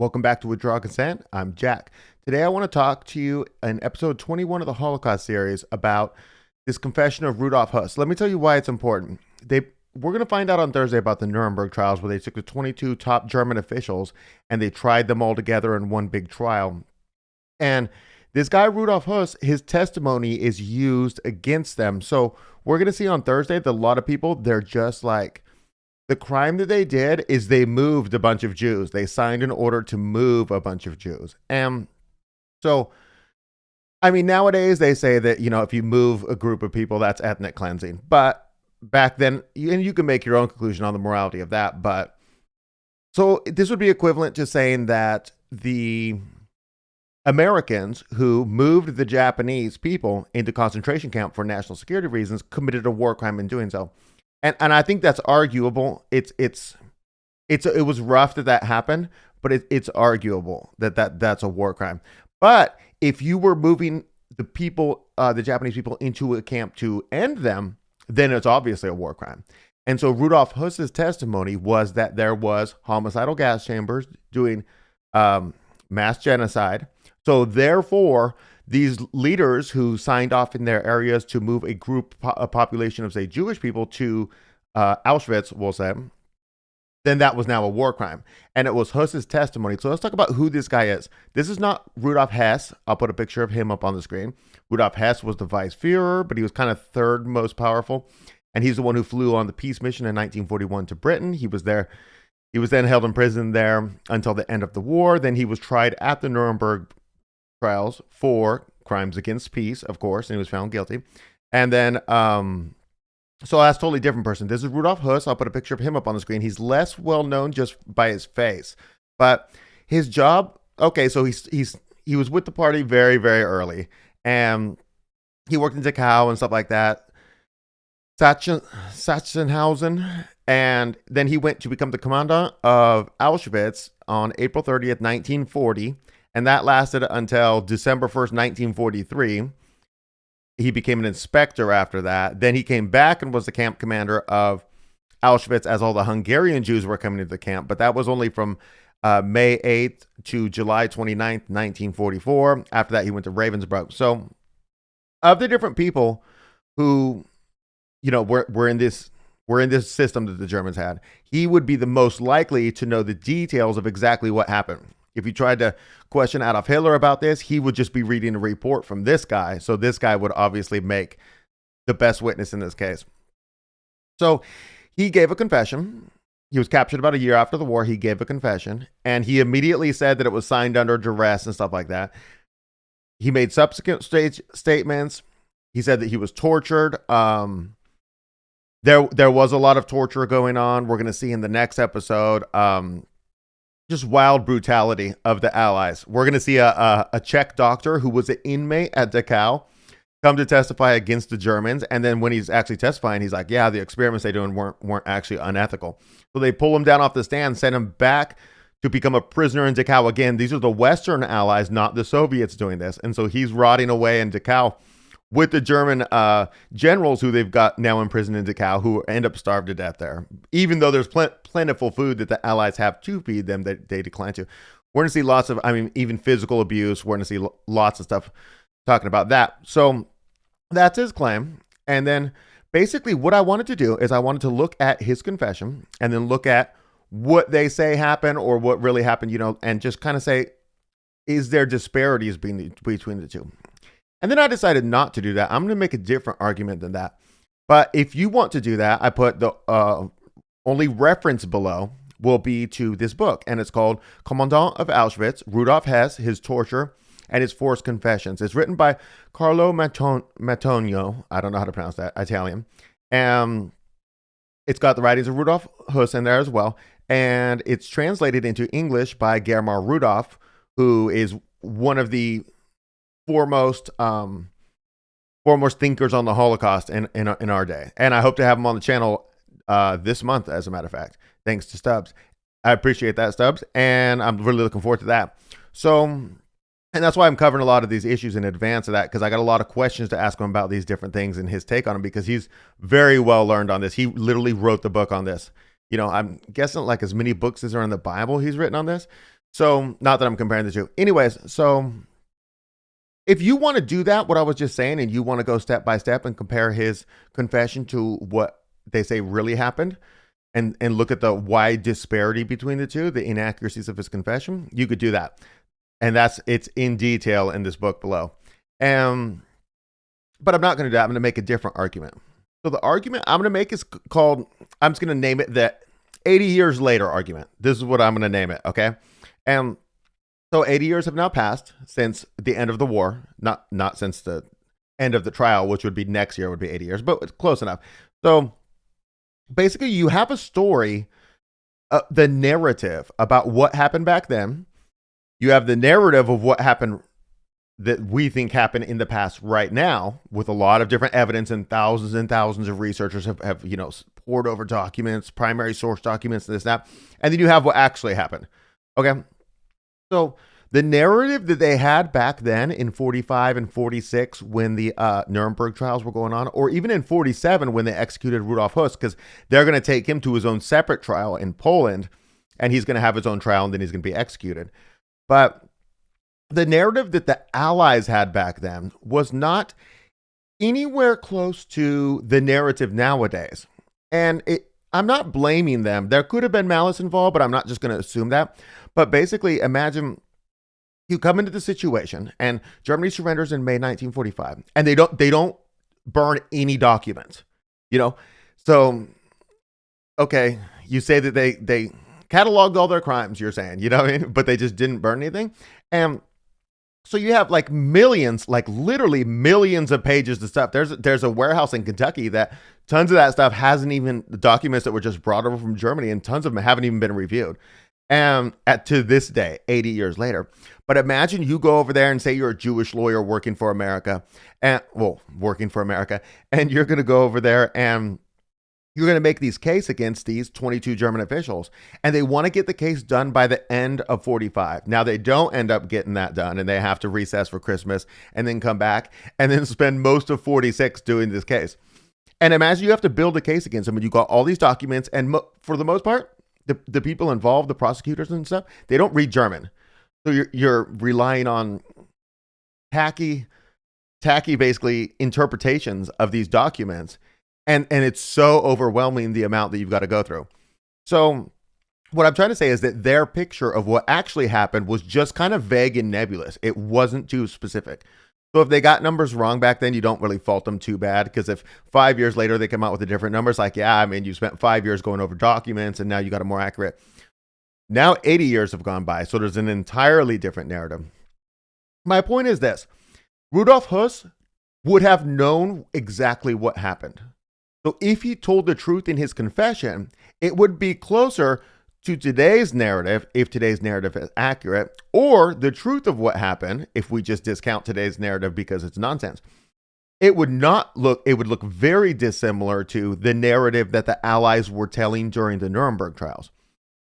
Welcome back to Withdraw Consent. I'm Jack. Today I want to talk to you in episode 21 of the Holocaust series about this confession of Rudolf Hoss. Let me tell you why it's important. We're going to find out on Thursday about the Nuremberg Trials, where they took the 22 top German officials and they tried them all together in one big trial. And this guy, Rudolf Hoss, his testimony is used against them. So we're going to see on Thursday that a lot of people, they're just like, the crime that they did is they moved a bunch of Jews. They signed an order to move a bunch of Jews. And so, I mean, nowadays they say that, if you move a group of people, that's ethnic cleansing. But back then, and you can make your own conclusion on the morality of that. But so this would be equivalent to saying that the Americans who moved the Japanese people into concentration camp for national security reasons committed a war crime in doing so. And I think that's arguable. It was rough that happened, but it's arguable that's a war crime. But if you were moving the people, the Japanese people, into a camp to end them, then it's obviously a war crime. And so Rudolf Hoss's testimony was that there was homicidal gas chambers doing mass genocide. So therefore, these leaders who signed off in their areas to move a population of, say, Jewish people to Auschwitz, we'll say, then that was now a war crime. And it was Hoss's testimony. So let's talk about who this guy is. This is not Rudolf Hess. I'll put a picture of him up on the screen. Rudolf Hess was the vice Führer, but he was kind of third most powerful. And he's the one who flew on the peace mission in 1941 to Britain. He was there. He was then held in prison there until the end of the war. Then he was tried at the Nuremberg Trials for crimes against peace, of course, and he was found guilty. And then, so that's a totally different person. This is Rudolf Hoss. I'll put a picture of him up on the screen. He's less well known just by his face, but his job. Okay, so he was with the party very, very early, and he worked in Dachau and stuff like that, Sachsenhausen, and then he went to become the commandant of Auschwitz on April 30th, 1940. And that lasted until December 1st, 1943. He became an inspector after that. Then he came back and was the camp commander of Auschwitz as all the Hungarian Jews were coming into the camp. But that was only from May 8th to July 29th, 1944. After that, he went to Ravensbrück. So of the different people who, were in this system that the Germans had, he would be the most likely to know the details of exactly what happened. If you tried to question Adolf Hitler about this, he would just be reading a report from this guy. So this guy would obviously make the best witness in this case. So he gave a confession. He was captured about a year after the war. He gave a confession, and he immediately said that it was signed under duress and stuff like that. He made subsequent statements. He said that he was tortured. There was a lot of torture going on. We're going to see in the next episode. Just wild brutality of the Allies. We're going to see a Czech doctor who was an inmate at Dachau come to testify against the Germans. And then when he's actually testifying, he's like, yeah, the experiments they doing weren't actually unethical. So they pull him down off the stand, send him back to become a prisoner in Dachau. Again, these are the Western Allies, not the Soviets doing this. And so he's rotting away in Dachau with the German generals who they've got now in prison in Dachau, who end up starved to death there. Even though there's plentiful food that the Allies have to feed them, that they decline to. We're going to see lots of, even physical abuse. We're going to see lots of stuff talking about that. So that's his claim. And then basically what I wanted to do is I wanted to look at his confession and then look at what they say happened or what really happened, and just kind of say, is there disparities between the two? And then I decided not to do that. I'm going to make a different argument than that. But if you want to do that, I put the only reference below will be to this book. And it's called Commandant of Auschwitz, Rudolf Hess, His Torture, and His Forced Confessions. It's written by Carlo Matonio. I don't know how to pronounce that, Italian. And it's got the writings of Rudolf Hoss in there as well. And it's translated into English by Germar Rudolph, who is one of the foremost thinkers on the Holocaust in our day. And I hope to have him on the channel this month, as a matter of fact, thanks to Stubbs. I appreciate that, Stubbs, and I'm really looking forward to that. So, and that's why I'm covering a lot of these issues in advance of that, because I got a lot of questions to ask him about these different things and his take on them, because he's very well learned on this. He literally wrote the book on this. I'm guessing like as many books as are in the Bible he's written on this. So, not that I'm comparing the two. Anyways, so if you want to do that, what I was just saying, and you want to go step by step and compare his confession to what they say really happened, and look at the wide disparity between the two, the inaccuracies of his confession, you could do that. And it's in detail in this book below. But I'm not going to do that. I'm going to make a different argument. So the argument I'm going to make is called, I'm just going to name it the 80 years later argument. This is what I'm going to name it, okay? And so 80 years have now passed since the end of the war, not since the end of the trial, which would be next year would be 80 years, but it's close enough. So basically you have a story, the narrative about what happened back then. You have the narrative of what happened that we think happened in the past right now, with a lot of different evidence, and thousands of researchers have poured over documents, primary source documents, and this, that. And then you have what actually happened. Okay. So the narrative that they had back then in 45 and 46 when the Nuremberg trials were going on, or even in 47 when they executed Rudolf Hoss, because they're going to take him to his own separate trial in Poland, and he's going to have his own trial, and then he's going to be executed. But the narrative that the Allies had back then was not anywhere close to the narrative nowadays. And I'm not blaming them. There could have been malice involved, but I'm not just going to assume that. But basically, imagine you come into the situation and Germany surrenders in May 1945, and they don't burn any documents, So, okay, you say that they cataloged all their crimes, you're saying, what I mean? But they just didn't burn anything. And so you have like millions, like literally millions of pages of stuff. There's a warehouse in Kentucky that tons of that stuff hasn't even, the documents that were just brought over from Germany, and tons of them haven't even been reviewed. And to this day, 80 years later. But imagine you go over there and say you're a Jewish lawyer working for America, and you're going to go over there and you're going to make these case against these 22 German officials, and they want to get the case done by the end of 45. Now, they don't end up getting that done, and they have to recess for Christmas and then come back and then spend most of 46 doing this case. And imagine you have to build a case against them, and you got all these documents, and for the most part, the people involved, the prosecutors and stuff, they don't read German. So you're relying on tacky basically interpretations of these documents. And it's so overwhelming, the amount that you've got to go through. So what I'm trying to say is that their picture of what actually happened was just kind of vague and nebulous. It wasn't too specific. So if they got numbers wrong back then, you don't really fault them too bad, because if 5 years later they come out with a different number, it's like, yeah, I mean, you spent 5 years going over documents and now you got a more accurate. Now 80 years have gone by, so there's an entirely different narrative. My point is this: Rudolf Hoss would have known exactly what happened. So if he told the truth in his confession, it would be closer to today's narrative, if today's narrative is accurate, or the truth of what happened, if we just discount today's narrative because it's nonsense. It would look very dissimilar to the narrative that the Allies were telling during the Nuremberg trials.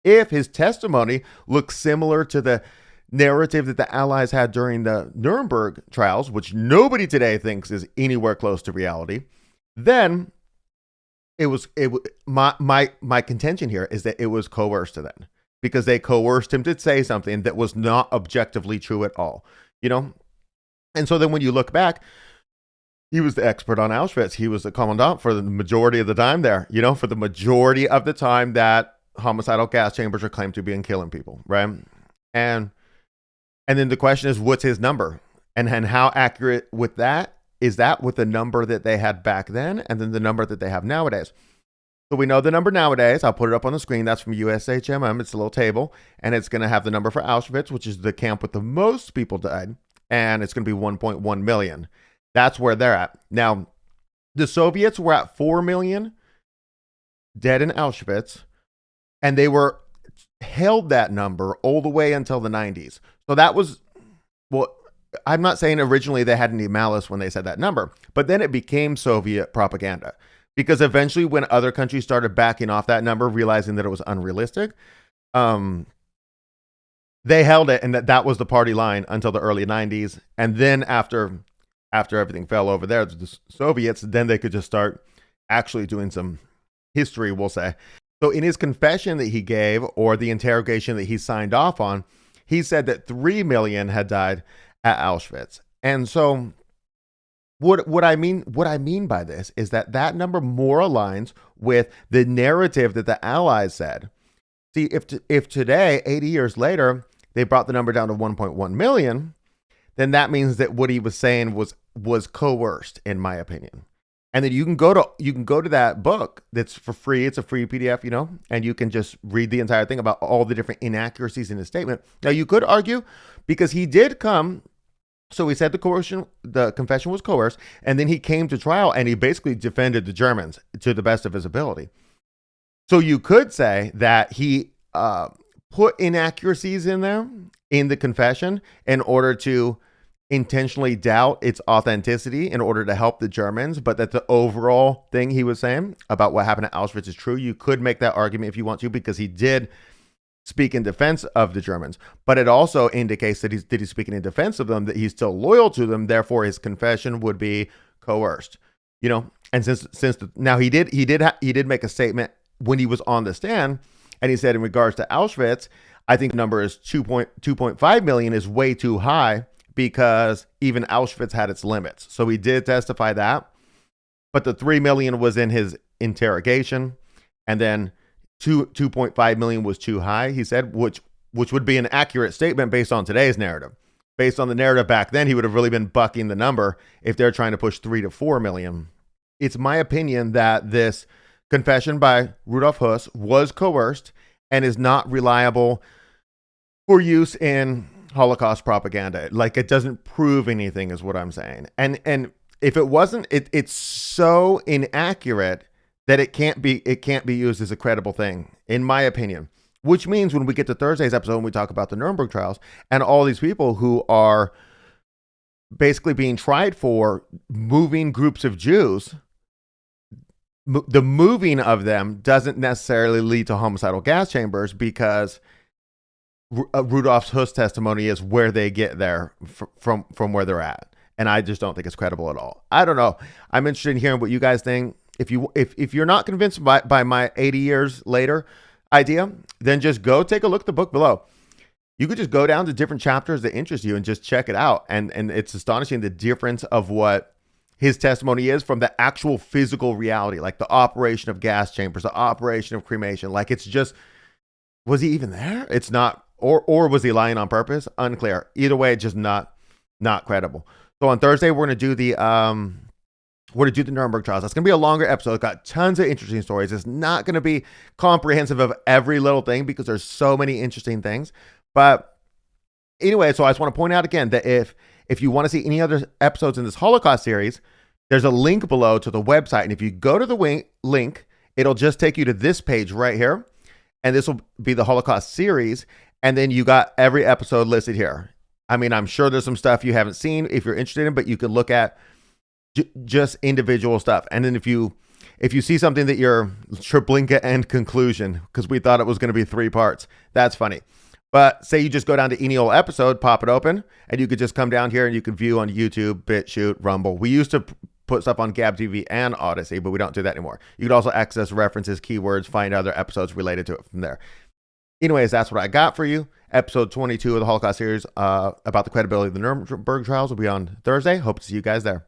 If his testimony looks similar to the narrative that the Allies had during the Nuremberg trials, which nobody today thinks is anywhere close to reality, then my contention here is that it was coerced then, because they coerced him to say something that was not objectively true at all, And so then when you look back, he was the expert on Auschwitz. He was the commandant for the majority of the time there, for the majority of the time that homicidal gas chambers are claimed to be killing people, right? And then the question is, what's his number? And how accurate with that is that with the number that they had back then, and then the number that they have nowadays? So we know the number nowadays. I'll put it up on the screen. That's from USHMM. It's a little table, and it's going to have the number for Auschwitz, which is the camp with the most people died, and it's going to be 1.1 million. That's where they're at. Now, the Soviets were at 4 million dead in Auschwitz, and they were held that number all the way until the 90s. So that was, I'm not saying originally they had any malice when they said that number, but then it became Soviet propaganda, because eventually when other countries started backing off that number, realizing that it was unrealistic, they held it, and that was the party line until the early 90s. And then after everything fell over there, the Soviets, then they could just start actually doing some history, we'll say. So in his confession that he gave, or the interrogation that he signed off on, he said that 3 million had died at Auschwitz. And so what I mean by this is that number more aligns with the narrative that the Allies said. See, if today, 80 years later, they brought the number down to 1.1 million, then that means that what he was saying was coerced, in my opinion. And then you can go to that book that's for free. It's a free PDF, and you can just read the entire thing about all the different inaccuracies in his statement. Now, you could argue because he did come. So he said the confession was coerced, and then he came to trial and he basically defended the Germans to the best of his ability. So you could say that he put inaccuracies in there in the confession in order to intentionally doubt its authenticity in order to help the Germans, but that the overall thing he was saying about what happened at Auschwitz is true. You could make that argument if you want to, because he did speak in defense of the Germans, but it also indicates that he's speaking in defense of them, that he's still loyal to them. Therefore, his confession would be coerced, And now he did make a statement when he was on the stand, and he said in regards to Auschwitz, I think the number is 2.5 million is way too high because even Auschwitz had its limits. So he did testify that, but the 3 million was in his interrogation, and then 2.5 million was too high, he said, which would be an accurate statement based on today's narrative. Based on the narrative back then, he would have really been bucking the number if they're trying to push 3 to 4 million. It's my opinion that this confession by Rudolf Hoss was coerced and is not reliable for use in Holocaust propaganda. Like, it doesn't prove anything is what I'm saying. And if it wasn't, it's so inaccurate that it can't be used as a credible thing, in my opinion. Which means when we get to Thursday's episode and we talk about the Nuremberg Trials and all these people who are basically being tried for moving groups of Jews, the moving of them doesn't necessarily lead to homicidal gas chambers, because Rudolf Hoss' testimony is where they get there from where they're at. And I just don't think it's credible at all. I don't know. I'm interested in hearing what you guys think. If you're not convinced by my 80 years later idea, then just go take a look at the book below. You could just go down to different chapters that interest you and just check it out. And it's astonishing the difference of what his testimony is from the actual physical reality, like the operation of gas chambers, the operation of cremation. Like, it's just, was he even there? It's not, or was he lying on purpose? Unclear. Either way, just not credible. So on Thursday, we're going to do the Nuremberg Trials. That's going to be a longer episode. It's got tons of interesting stories. It's not going to be comprehensive of every little thing because there's so many interesting things. But anyway, so I just want to point out again that if you want to see any other episodes in this Holocaust series, there's a link below to the website. And if you go to the link, it'll just take you to this page right here. And this will be the Holocaust series. And then you got every episode listed here. I mean, I'm sure there's some stuff you haven't seen if you're interested in, but you can look at just individual stuff. And then if you see something that you're Treblinka end conclusion, because we thought it was going to be 3 parts, that's funny. But say you just go down to any old episode, pop it open, and you could just come down here and you can view on YouTube, BitChute, Rumble. We used to put stuff on Gab TV and Odyssey, but we don't do that anymore. You could also access references, keywords, find other episodes related to it from there. Anyways, that's what I got for you. Episode 22 of the Holocaust series about the credibility of the Nuremberg Trials will be on Thursday. Hope to see you guys there.